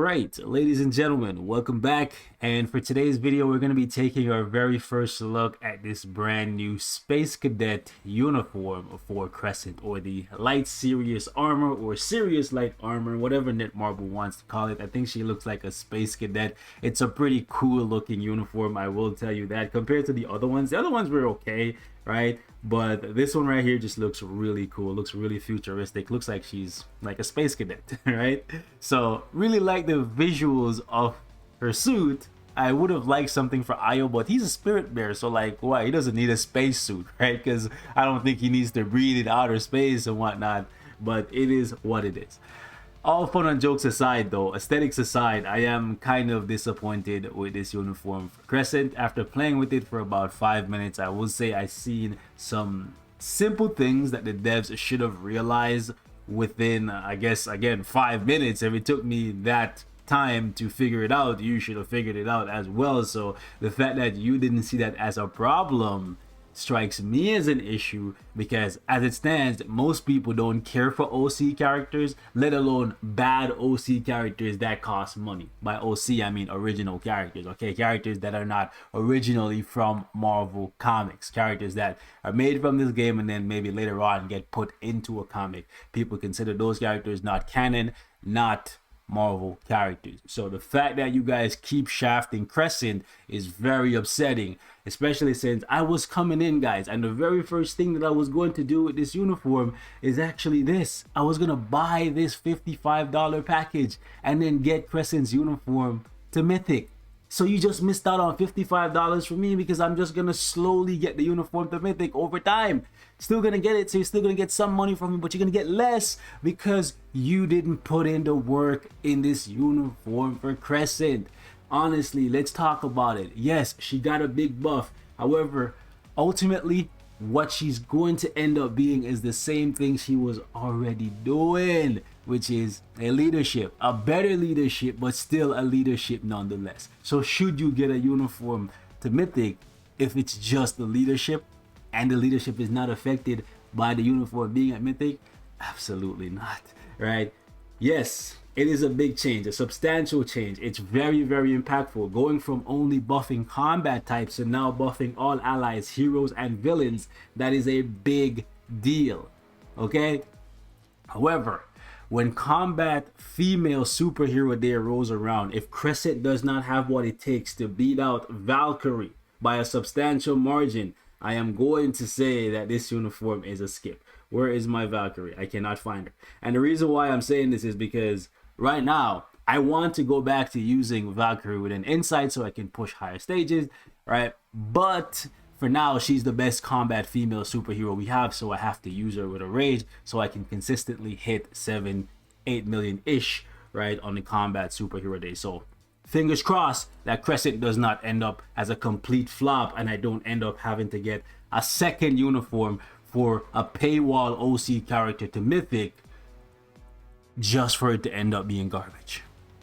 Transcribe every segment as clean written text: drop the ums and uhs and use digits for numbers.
right, ladies and gentlemen, welcome back. And for today's video, we're going to be taking our very first look at this brand new Space Cadet uniform for Crescent, or the Light Sirius armor, or Sirius Light armor, whatever Netmarble wants to call it. I think she looks like a Space Cadet. It's a pretty cool looking uniform, I will tell you that, compared to the other ones. The other ones were okay, right? But this one right here just looks really cool, looks really futuristic, looks like she's like a space cadet, right? So really like the visuals of her suit. I would have liked something for Io, but he's a spirit bearer, so like, why? He doesn't need a space suit, right? Because I don't think he needs to breathe in outer space and whatnot, but it is what it is. All fun and jokes aside though, aesthetics aside, I am kind of disappointed with this uniform for Crescent. After playing with it for about 5 minutes, I will say I've seen some simple things that the devs should have realized within, I guess, again, 5 minutes. If it took me that time to figure it out, you should have figured it out as well. So the fact that you didn't see that as a problem strikes me as an issue, because as it stands, most people don't care for OC characters, let alone bad OC characters that cost money. By OC I mean original characters, okay? Characters that are not originally from Marvel Comics, characters that are made from this game and then maybe later on get put into a comic. People consider those characters not canon, not Marvel characters. So the fact that you guys keep shafting Crescent is very upsetting, especially since I was coming in, guys, and the very first thing that I was going to do with this uniform is actually this. I was gonna buy this $55 package and then get Crescent's uniform to Mythic. So you just missed out on $55 for me, because I'm just gonna slowly get the uniform to Mythic over time. Still gonna get it, so you're still gonna get some money from me, but you're gonna get less because you didn't put in the work in this uniform for Crescent. Honestly, let's talk about it. Yes, she got a big buff. However, ultimately, what she's going to end up being is the same thing she was already doing, which is a leadership, a better leadership, but still a leadership nonetheless. So should you get a uniform to Mythic if it's just the leadership and the leadership is not affected by the uniform being at Mythic? Absolutely not, right? Yes, it is a big change, a substantial change. It's very, very impactful, going from only buffing combat types to now buffing all allies, heroes, and villains. That is a big deal, okay? However, when combat female superhero day rolls around, if Crescent does not have what it takes to beat out Valkyrie by a substantial margin, I am going to say that this uniform is a skip. Where is my Valkyrie? I cannot find her. And the reason why I'm saying this is because right now, I want to go back to using Valkyrie with an insight so I can push higher stages, right? But for now, she's the best combat female superhero we have, so I have to use her with a rage so I can consistently hit 7-8 million-ish, right, on the combat superhero day. So fingers crossed that Crescent does not end up as a complete flop and I don't end up having to get a second uniform for a paywall OC character to Mythic just for it to end up being garbage.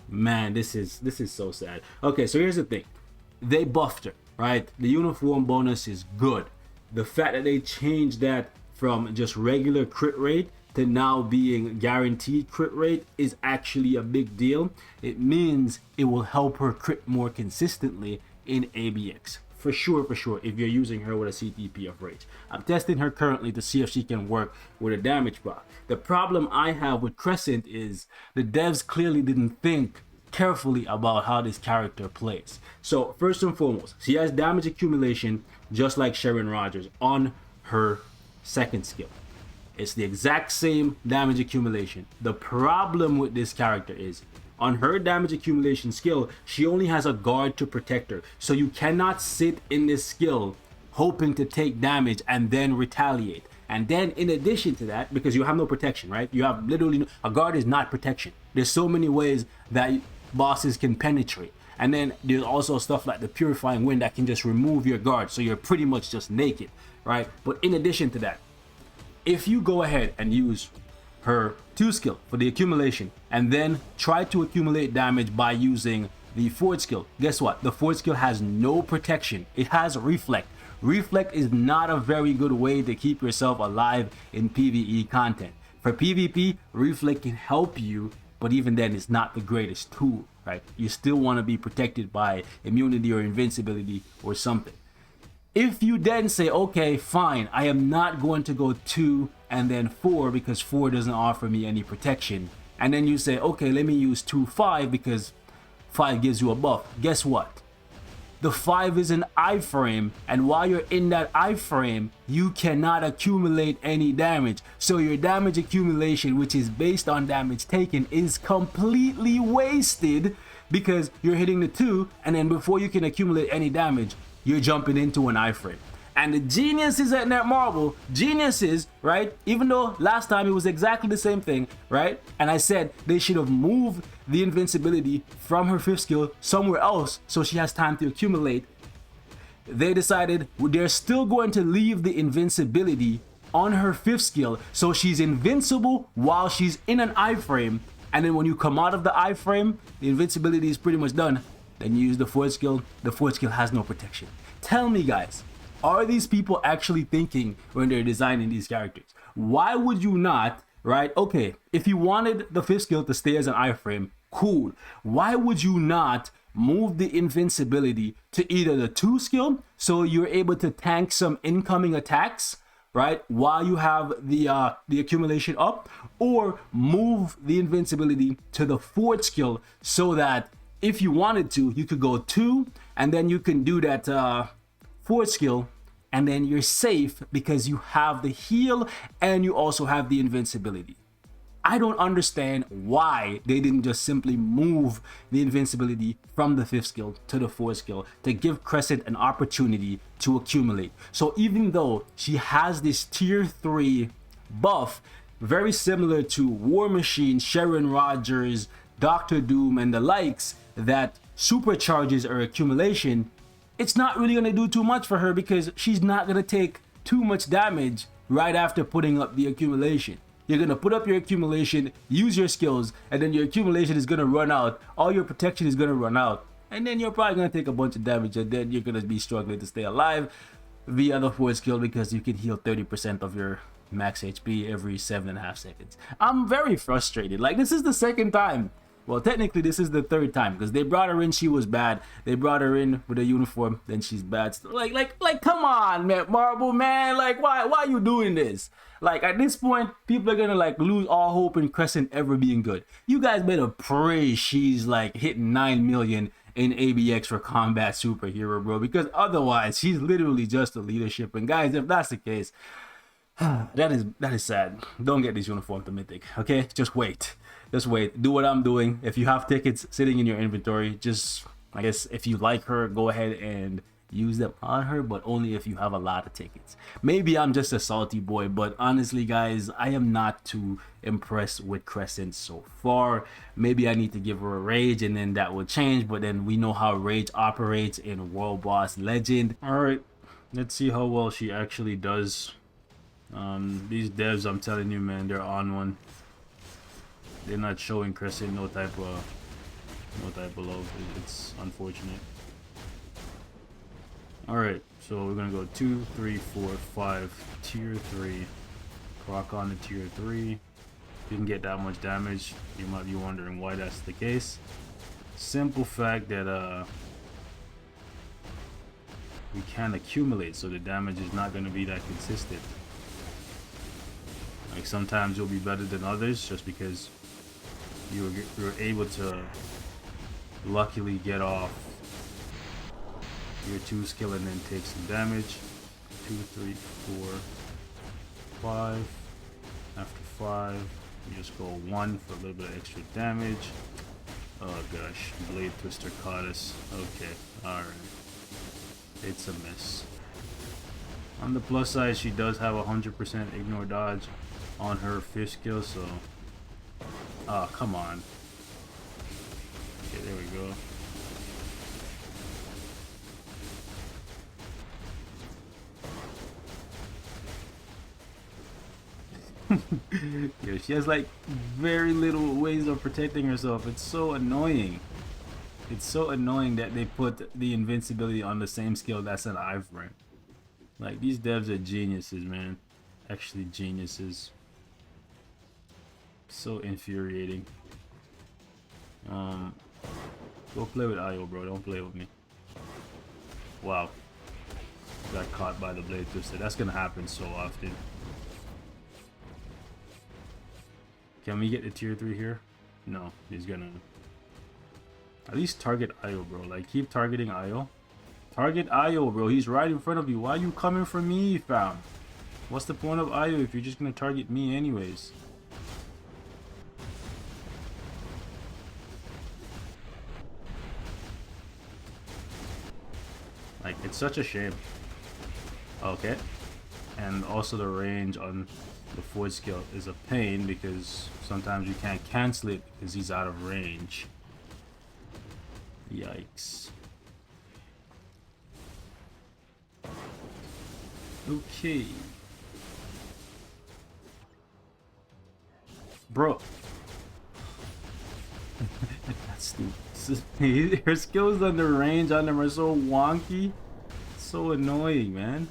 Man, this is so sad. Okay, so here's the thing. They buffed her, right? The uniform bonus is good. The fact that they changed that from just regular crit rate to now being guaranteed crit rate is actually a big deal. It means it will help her crit more consistently in ABX. For sure, if you're using her with a CTP of Rage. I'm testing her currently to see if she can work with a damage block. The problem I have with Crescent is the devs clearly didn't think carefully about how this character plays. So first and foremost, she has damage accumulation just like Sharon Rogers on her second skill. It's the exact same damage accumulation. The problem with this character is on her damage accumulation skill, she only has a guard to protect her. So you cannot sit in this skill hoping to take damage and then retaliate. And then in addition to that, because you have no protection, right? You have literally no, a guard is not protection. There's so many ways that bosses can penetrate. And then there's also stuff like the purifying wind that can just remove your guard. So you're pretty much just naked, right? But in addition to that, if you go ahead and use her 2 skill for the accumulation and then try to accumulate damage by using the 4th skill, guess what? The 4th skill has no protection. It has reflect. Reflect is not a very good way to keep yourself alive in PvE content. For PvP, reflect can help you but even then it's not the greatest tool, right? You still want to be protected by immunity or invincibility or something. If you then say, okay, fine, I am not going to go 2 and then 4 because 4 doesn't offer me any protection, and then you say, okay, let me use 2 5 because 5 gives you a buff. Guess what? The 5 is an iframe, and while you're in that iframe, you cannot accumulate any damage. So your damage accumulation, which is based on damage taken, is completely wasted because you're hitting the 2, and then before you can accumulate any damage, you're jumping into an iframe. And the geniuses at Netmarble, geniuses, right? Even though last time it was exactly the same thing, right? And I said they should have moved the invincibility from her 5th skill somewhere else so she has time to accumulate. They decided they're still going to leave the invincibility on her 5th skill so she's invincible while she's in an iframe. And then when you come out of the iframe, the invincibility is pretty much done. Then you use the 4th skill. The 4th skill has no protection. Tell me, guys. Are these people actually thinking when they're designing these characters? Why would you not, right? Okay, if you wanted the 5th skill to stay as an iframe, cool. Why would you not move the invincibility to either the 2 skill so you're able to tank some incoming attacks, right, while you have the accumulation up, or move the invincibility to the 4th skill so that if you wanted to, you could go 2 and then you can do that 4th skill, and then you're safe because you have the heal and you also have the invincibility. I don't understand why they didn't just simply move the invincibility from the 5th skill to the 4th skill to give Crescent an opportunity to accumulate. So even though she has this tier 3 buff, very similar to War Machine, Sharon Rogers, Doctor Doom, and the likes, that supercharges her accumulation, it's not really going to do too much for her because she's not going to take too much damage right after putting up the accumulation. You're going to put up your accumulation, use your skills, and then your accumulation is going to run out. All your protection is going to run out. And then you're probably going to take a bunch of damage, and then you're going to be struggling to stay alive via the 4th skill because you can heal 30% of your max HP every 7.5 seconds. I'm very frustrated. Like, this is the 2nd time. Well, technically, this is the 3rd time because they brought her in. She was bad. They brought her in with a uniform. Then she's bad. Like, come on, man, Marble, man. Like, why are you doing this? Like, at this point, people are gonna like lose all hope in Crescent ever being good. You guys better pray she's like hitting 9 million in ABX for combat superhero, bro, because otherwise, she's literally just a leadership. And guys, if that's the case, that is sad. Don't get this uniform to Mythic, okay? Just wait. Just wait. Do what I'm doing. If you have tickets sitting in your inventory, just, I guess, if you like her, go ahead and use them on her, but only if you have a lot of tickets. Maybe I'm just a salty boy, but honestly, guys, I am not too impressed with Crescent so far. Maybe I need to give her a rage, and then that will change, but then we know how rage operates in World Boss Legend. All right, let's see how well she actually does. These devs, I'm telling you, man, they're on one. They're not showing Crescent no type of love. It's unfortunate. Alright, so we're gonna go 2, 3, 4, 5, tier 3. Rock on to tier 3. Didn't get that much damage. You might be wondering why that's the case. Simple fact that we can accumulate, so the damage is not gonna be that consistent. Like, sometimes you'll be better than others just because you're able to luckily get off your 2 skill and then take some damage. 2, 3, 4, 5. After 5, you just go 1 for a little bit of extra damage. Oh gosh, Blade Twister caught us. Okay, alright. It's a miss. On the plus side, she does have 100% ignore dodge on her 5th skill, so... Oh, come on. Okay, there we go. Yo, she has like very little ways of protecting herself. It's so annoying. It's so annoying that they put the invincibility on the same skill that's an iframe. Like, these devs are geniuses, man. Actually geniuses. So infuriating. Go play with Io, bro. Don't play with me. Wow. Got caught by the blade twister. That's gonna happen so often. Can we get the tier 3 here? No, he's gonna at least target Io, bro. Like, keep targeting Io. Target Io, bro. He's right in front of you. Why are you coming for me, fam? What's the point of Io if you're just gonna target me anyways? Like, it's such a shame. Okay. And also the range on the forward skill is a pain because sometimes you can't cancel it because he's out of range. Yikes. Okay. Bro. That's stupid. Her skills on the range on them are so wonky. So annoying, man.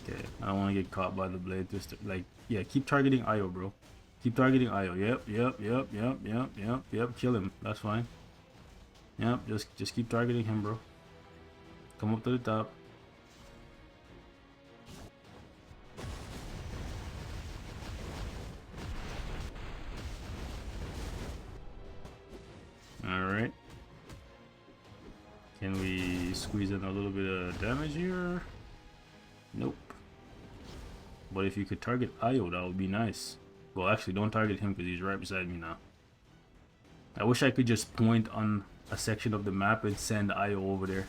Okay, I don't want to get caught by the blade twister. Like, yeah, keep targeting Io, bro. Keep targeting Io. Yep. Kill him. That's fine. Yep, just keep targeting him, bro. Come up to the top. Alright. Can we squeeze in a little bit of damage here? Nope. But if you could target Io, that would be nice. Well, actually, don't target him because he's right beside me now. I wish I could just point on a section of the map and send Io over there.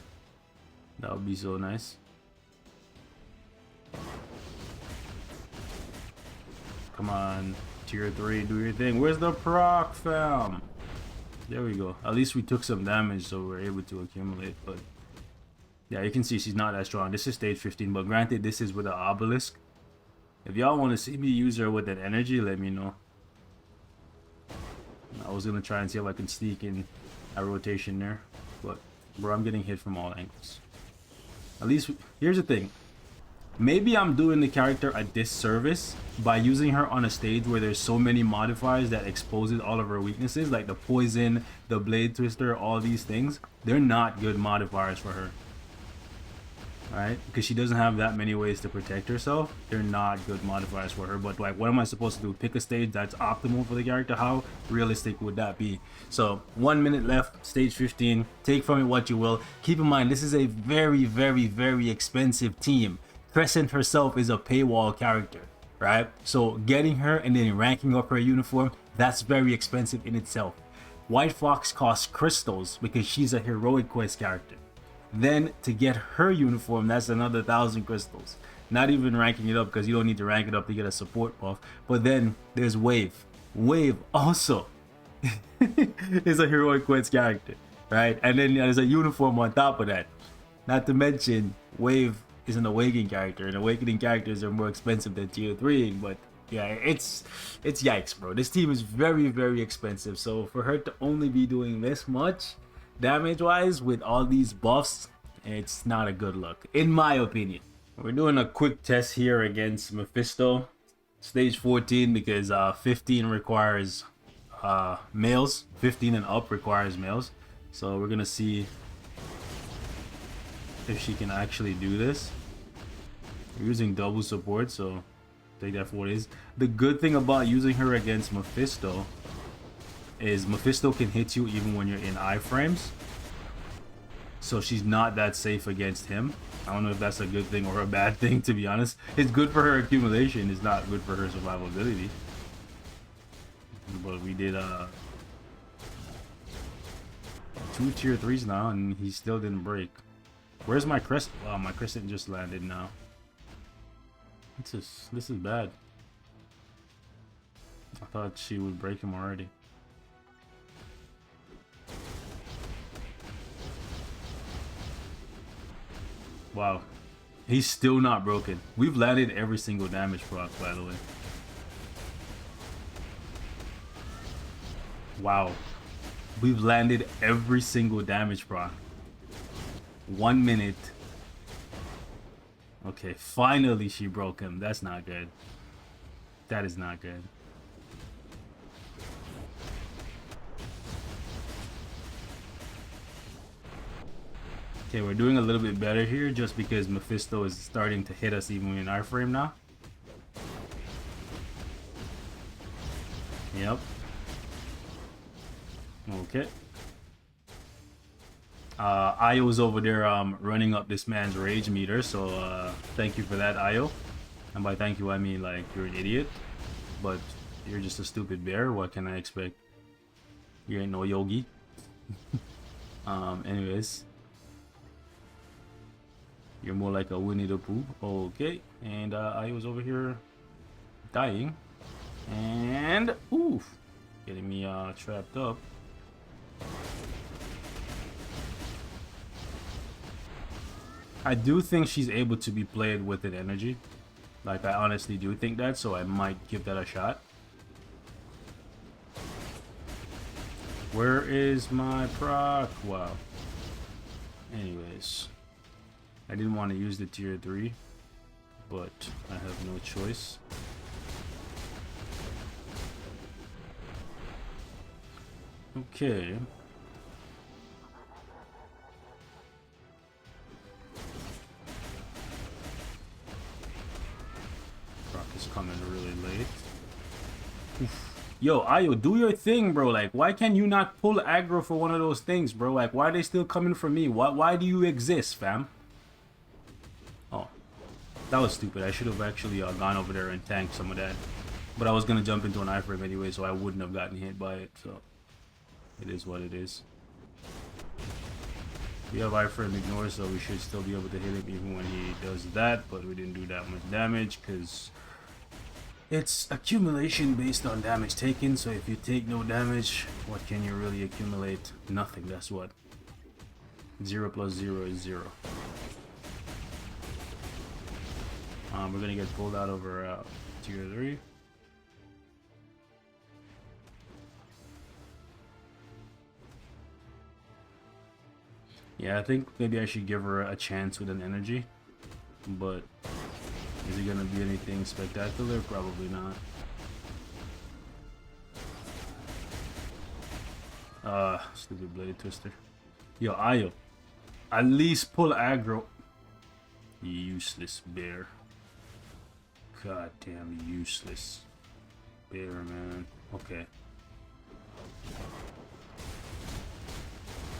That would be so nice. Come on, tier 3, do your thing. Where's the proc, fam? There we go. At least we took some damage, so we're able to accumulate. But yeah, you can see she's not that strong. This is stage 15, but granted, this is with an obelisk. If y'all want to see me use her with that energy, let me know. I was gonna try and see if I can sneak in a rotation there, but bro, I'm getting hit from all angles. At least, here's the thing. Maybe I'm doing the character a disservice by using her on a stage where there's so many modifiers that exposes all of her weaknesses, like the poison, the blade twister, all these things. They're not good modifiers for her. Alright? Because she doesn't have that many ways to protect herself. They're not good modifiers for her. But like, what am I supposed to do? Pick a stage that's optimal for the character? How realistic would that be? So 1 minute left, stage 15. Take from it what you will. Keep in mind, this is a very expensive team. Crescent herself is a paywall character, right? So getting her and then ranking up her uniform, that's very expensive in itself. White Fox costs crystals because she's a heroic quest character. Then to get her uniform, that's another 1,000 crystals. Not even ranking it up because you don't need to rank it up to get a support buff. But then there's Wave. Wave also is a heroic quest character, right? And then there's a uniform on top of that. Not to mention, Wave is an awakening character, and awakening characters are more expensive than tier 3. But yeah, it's yikes, bro. This team is very expensive. So for her to only be doing this much damage wise with all these buffs, it's not a good look, in my opinion. We're doing a quick test here against Mephisto, stage 14, because 15 requires males. 15 and up requires males. So we're gonna see if she can actually do this. We're using double support, so take that for what it is. The good thing about using her against Mephisto is Mephisto can hit you even when you're in iframes. So she's not that safe against him. I don't know if that's a good thing or a bad thing, to be honest. It's good for her accumulation, it's not good for her survivability. But we did 2 tier 3s now, and he still didn't break. Where's my Crescent? Oh, my Crescent just landed now. This is bad. I thought she would break him already. Wow. He's still not broken. We've landed every single damage proc, by the way. Wow. We've landed every single damage proc. 1 minute. Okay, finally she broke him. That's not good. That is not good. Okay, we're doing a little bit better here just because Mephisto is starting to hit us even in our frame now. Yep. Okay. Io's over there running up this man's rage meter, so thank you for that, Io. And by thank you I mean like you're an idiot, but you're just a stupid bear. What can I expect? You ain't no yogi. Anyways, you're more like a Winnie the Pooh. Okay, and Io's over here dying, and oof, getting me trapped up. I do think she's able to be played with an energy. Like, I honestly do think that, so I might give that a shot. Where is my proc? Wow. Anyways, I didn't want to use the tier 3, but I have no choice. Okay. Coming really late. Oof. Yo, Io, do your thing, bro. Like, why can you not pull aggro for one of those things, bro? Like, why are they still coming for me? Why do you exist, fam? Oh, that was stupid. I should have actually gone over there and tanked some of that. But I was gonna jump into an iframe anyway, so I wouldn't have gotten hit by it. So it is what it is. We have iframe ignore, so we should still be able to hit him even when he does that. But we didn't do that much damage because it's accumulation based on damage taken, so if you take no damage, what can you really accumulate? Nothing, that's what. 0 plus 0 is 0. We're gonna get pulled out over tier 3. Yeah, I think maybe I should give her a chance with an energy, but is it gonna be anything spectacular? Probably not. Stupid blade twister. Yo, Io, at least pull aggro. Useless bear. Goddamn useless bear, man. Okay.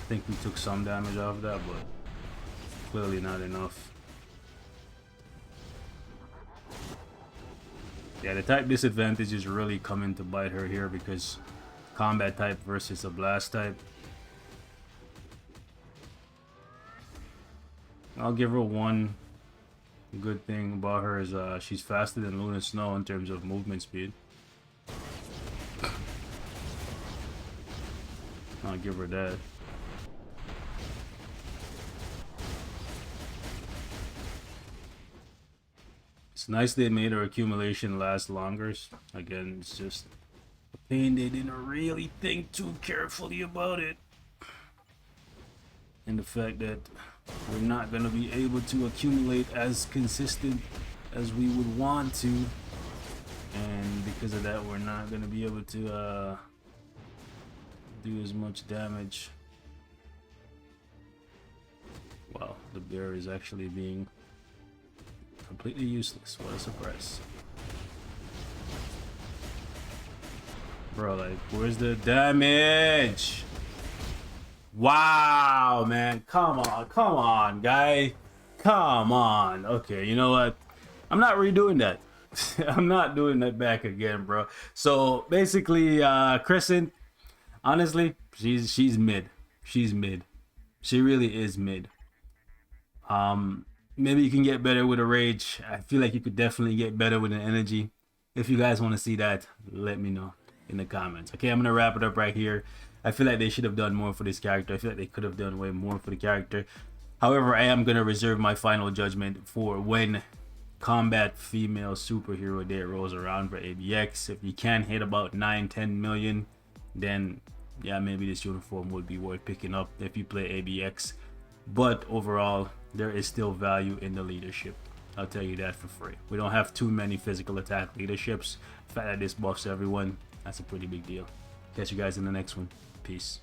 I think we took some damage off that, but clearly not enough. Yeah, the type disadvantage is really coming to bite her here because combat type versus a blast type. I'll give her one good thing about her is she's faster than Luna Snow in terms of movement speed. I'll give her that. It's nice they made her accumulation last longer. Again, it's just a pain they didn't really think too carefully about it. And the fact that we're not going to be able to accumulate as consistent as we would want to. And because of that, we're not going to be able to do as much damage. Wow, the bear is actually being completely useless. What a surprise. Bro, like, where's the damage? Wow, man. Come on, guy. Come on. Okay, you know what? I'm not redoing that. I'm not doing that back again, bro. So basically, Crescent, honestly, she's mid. She's mid. She really is mid. Maybe you can get better with a rage. I feel like you could definitely get better with an energy. If you guys want to see that, let me know in the comments. Okay, I'm gonna wrap it up right here. I feel like they should have done more for this character. I feel like they could have done way more for the character. However, I am gonna reserve my final judgment for when combat female superhero day rolls around for ABX. If you can hit about 9-10 million, then yeah, maybe this uniform would be worth picking up if you play ABX. But overall, there is still value in the leadership. I'll tell you that for free. We don't have too many physical attack leaderships. The fact that this buffs everyone, that's a pretty big deal. Catch you guys in the next one. Peace.